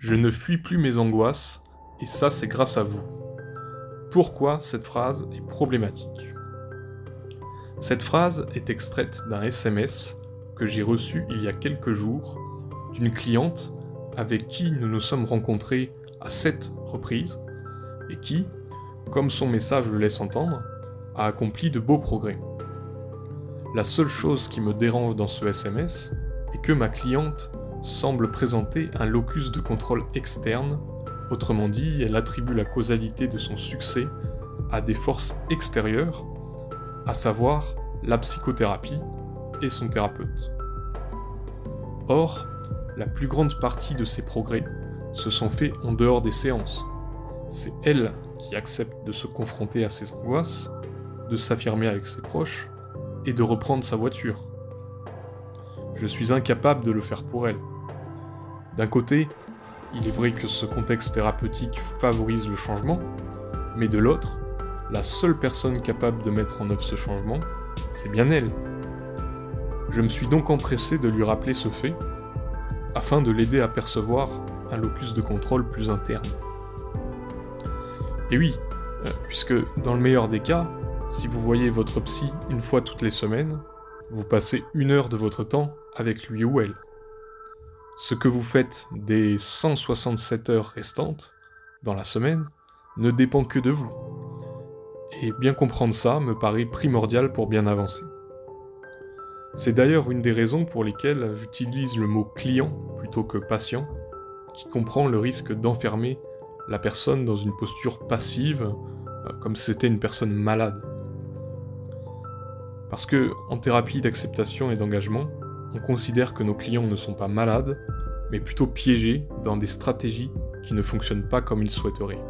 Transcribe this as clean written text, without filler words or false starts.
Je ne fuis plus mes angoisses, et ça c'est grâce à vous. Pourquoi cette phrase est problématique? Cette phrase est extraite d'un SMS que j'ai reçu il y a quelques jours d'une cliente avec qui nous nous sommes rencontrés à 7 reprises et qui, comme son message le laisse entendre, a accompli de beaux progrès. La seule chose qui me dérange dans ce SMS est que ma cliente semble présenter un locus de contrôle externe, autrement dit, elle attribue la causalité de son succès à des forces extérieures, à savoir la psychothérapie et son thérapeute. Or, la plus grande partie de ces progrès se sont faits en dehors des séances. C'est elle qui accepte de se confronter à ses angoisses, de s'affirmer avec ses proches et de reprendre sa voiture. Je suis incapable de le faire pour elle. D'un côté, il est vrai que ce contexte thérapeutique favorise le changement, mais de l'autre, la seule personne capable de mettre en œuvre ce changement, c'est bien elle. Je me suis donc empressé de lui rappeler ce fait, afin de l'aider à percevoir un locus de contrôle plus interne. Et oui, puisque dans le meilleur des cas, si vous voyez votre psy une fois toutes les semaines, vous passez 1 heure de votre temps avec lui ou elle. Ce que vous faites des 167 heures restantes, dans la semaine, ne dépend que de vous. Et bien comprendre ça me paraît primordial pour bien avancer. C'est d'ailleurs une des raisons pour lesquelles j'utilise le mot client plutôt que patient, qui comprend le risque d'enfermer la personne dans une posture passive, comme si c'était une personne malade. Parce que, en thérapie d'acceptation et d'engagement, on considère que nos clients ne sont pas malades, mais plutôt piégés dans des stratégies qui ne fonctionnent pas comme ils souhaiteraient.